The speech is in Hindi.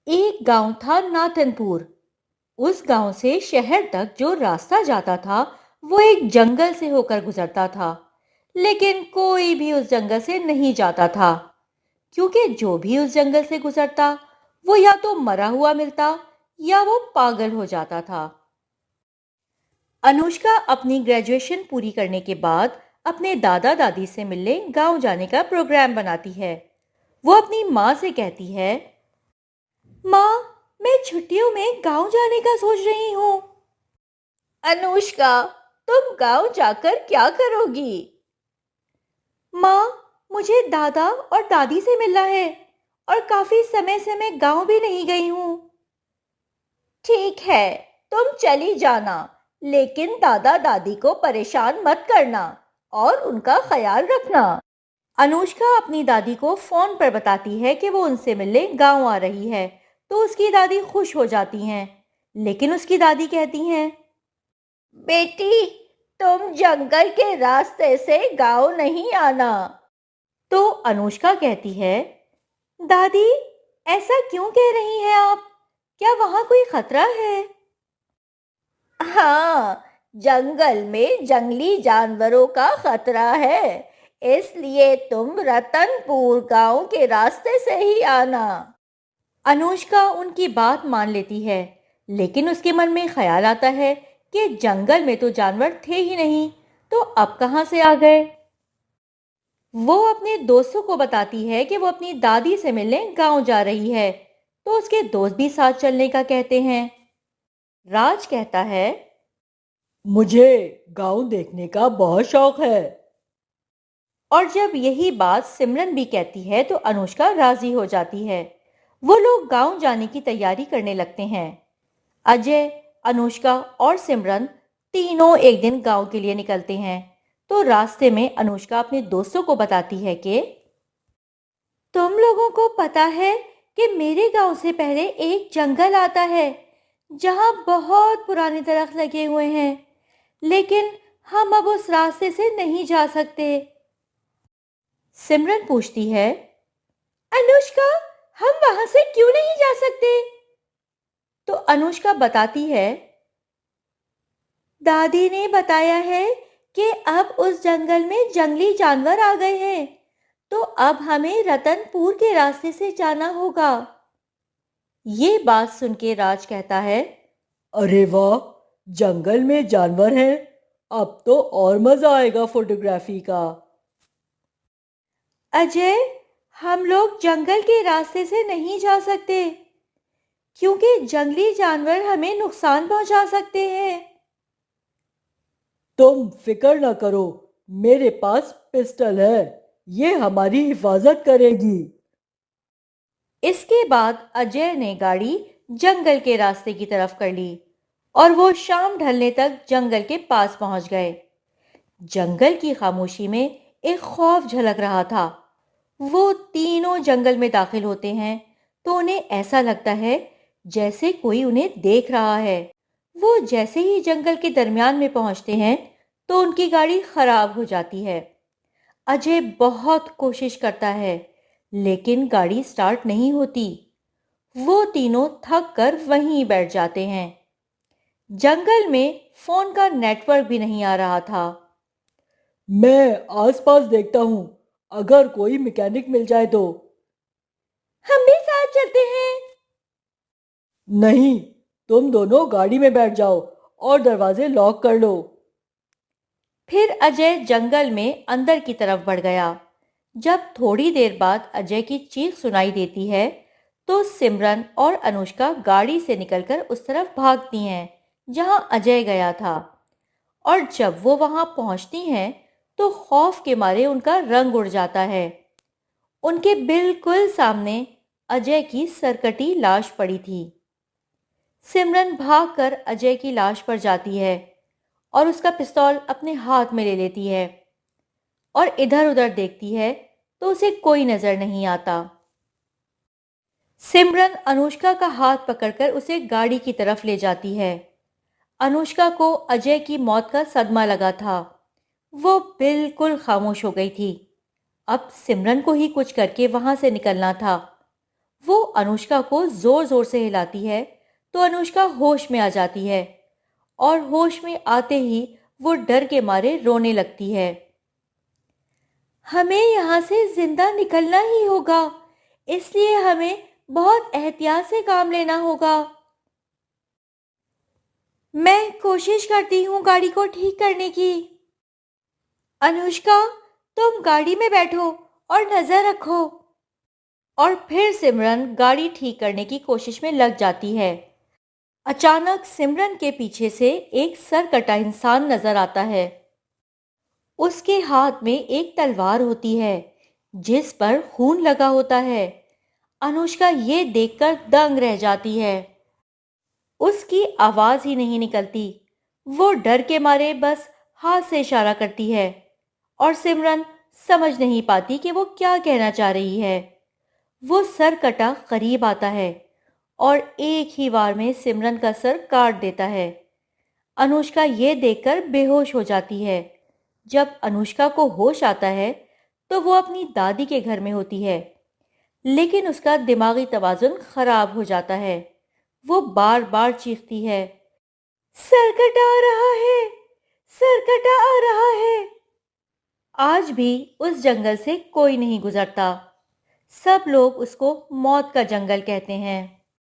एक गांव था नातनपुर। उस गांव से शहर तक जो रास्ता जाता था वो एक जंगल से होकर गुजरता था। लेकिन कोई भी उस जंगल से नहीं जाता था, क्योंकि जो भी उस जंगल से गुजरता वो या तो मरा हुआ मिलता या वो पागल हो जाता था। अनुष्का अपनी ग्रेजुएशन पूरी करने के बाद अपने दादा दादी से मिलने गांव जाने का प्रोग्राम बनाती है। वो अपनी माँ से कहती है, माँ, मैं छुट्टियों में गांव जाने का सोच रही हूँ। अनुष्का, तुम गांव जाकर क्या करोगी? माँ, मुझे दादा और दादी से मिलना है और काफी समय से मैं गांव भी नहीं गई हूँ। ठीक है, तुम चली जाना, लेकिन दादा दादी को परेशान मत करना और उनका ख्याल रखना। अनुष्का अपनी दादी को फोन पर बताती है कि वो उनसे मिलने गांव आ रही है, तो उसकी दादी खुश हो जाती हैं। लेकिन उसकी दादी कहती हैं, बेटी, तुम जंगल के रास्ते से गांव नहीं आना। तो अनुष्का कहती है, दादी, ऐसा क्यों कह रही हैं आप? क्या वहां कोई खतरा है? हाँ, जंगल में जंगली जानवरों का खतरा है, इसलिए तुम रतनपुर गांव के रास्ते से ही आना। अनुष्का उनकी बात मान लेती है, लेकिन उसके मन में ख्याल आता है कि जंगल में तो जानवर थे ही नहीं, तो अब कहाँ से आ गए। वो अपने दोस्तों को बताती है कि वो अपनी दादी से मिलने गांव जा रही है, तो उसके दोस्त भी साथ चलने का कहते हैं। राज कहता है, मुझे गांव देखने का बहुत शौक है। और जब यही बात सिमरन भी कहती है तो अनुष्का राजी हो जाती है। वो लोग गांव जाने की तैयारी करने लगते हैं। अजय, अनुष्का और सिमरन तीनों एक दिन गांव के लिए निकलते हैं। तो रास्ते में अनुष्का अपने दोस्तों को बताती है कि तुम लोगों को पता है कि मेरे गांव से पहले एक जंगल आता है जहां बहुत पुराने दरख्त लगे हुए हैं, लेकिन हम अब उस रास्ते से नहीं जा सकते। सिमरन पूछती है, अनुष्का, हम वहां से क्यों नहीं जा सकते? तो अनुष्का बताती है, दादी ने बताया है कि अब उस जंगल में जंगली जानवर आ गए हैं, तो अब हमें रतनपुर के रास्ते से जाना होगा। ये बात सुन के राज कहता है, अरे वाह, जंगल में जानवर हैं। अब तो और मजा आएगा फोटोग्राफी का। अजय, हम लोग जंगल के रास्ते से नहीं जा सकते, क्योंकि जंगली जानवर हमें नुकसान पहुंचा सकते हैं। तुम फिक्र न करो, मेरे पास पिस्टल है, ये हमारी हिफाजत करेगी। इसके बाद अजय ने गाड़ी जंगल के रास्ते की तरफ कर ली और वो शाम ढलने तक जंगल के पास पहुंच गए। जंगल की खामोशी में एक खौफ झलक रहा था। वो तीनों जंगल में दाखिल होते हैं तो उन्हें ऐसा लगता है जैसे कोई उन्हें देख रहा है। वो जैसे ही जंगल के दरमियान में पहुंचते हैं तो उनकी गाड़ी खराब हो जाती है। अजय बहुत कोशिश करता है, लेकिन गाड़ी स्टार्ट नहीं होती। वो तीनों थक कर वहीं बैठ जाते हैं। जंगल में फोन का नेटवर्क भी नहीं आ रहा था। मैं आसपास देखता हूँ, अगर कोई मैकेनिक मिल जाए तो। हम भी साथ चलते हैं। नहीं, तुम दोनों गाड़ी में बैठ जाओ और दरवाजे लॉक कर लो। फिर अजय जंगल में अंदर की तरफ बढ़ गया। जब थोड़ी देर बाद अजय की चीख सुनाई देती है तो सिमरन और अनुष्का गाड़ी से निकलकर उस तरफ भागती हैं जहां अजय गया था। और जब वो वहां पहुंचती हैं तो खौफ के मारे उनका रंग उड़ जाता है। उनके बिल्कुल सामने अजय की सरकटी लाश पड़ी थी। सिमरन भागकर अजय की लाश पर जाती है और उसका पिस्तौल अपने हाथ में ले लेती है और इधर उधर देखती है तो उसे कोई नजर नहीं आता। सिमरन अनुष्का का हाथ पकड़कर उसे गाड़ी की तरफ ले जाती है। अनुष्का को अजय की मौत का सदमा लगा था। वो बिल्कुल खामोश हो गई थी। अब सिमरन को ही कुछ करके वहां से निकलना था। वो अनुष्का को जोर जोर से हिलाती है तो अनुष्का होश में आ जाती है और होश में आते ही वो डर के मारे रोने लगती है। हमें यहाँ से जिंदा निकलना ही होगा, इसलिए हमें बहुत एहतियात से काम लेना होगा। मैं कोशिश करती हूँ गाड़ी को ठीक करने की। अनुष्का, तुम गाड़ी में बैठो और नजर रखो। और फिर सिमरन गाड़ी ठीक करने की कोशिश में लग जाती है। अचानक सिमरन के पीछे से एक सरकटा इंसान नजर आता है। उसके हाथ में एक तलवार होती है जिस पर खून लगा होता है। अनुष्का ये देखकर दंग रह जाती है। उसकी आवाज ही नहीं निकलती। वो डर के मारे बस हाथ से इशारा करती है और सिमरन समझ नहीं पाती कि वो क्या कहना चाह रही है। वो सरकटा करीब आता है और एक ही बार में सिमरन का सर काट देता है। अनुष्का ये देखकर बेहोश हो जाती है। जब अनुष्का को होश आता है तो वो अपनी दादी के घर में होती है, लेकिन उसका दिमागी तवाजुन खराब हो जाता है। वो बार बार चीखती है, सरकट आ रहा है, सरकट आ रहा है। आज भी उस जंगल से कोई नहीं गुजरता। सब लोग उसको मौत का जंगल कहते हैं।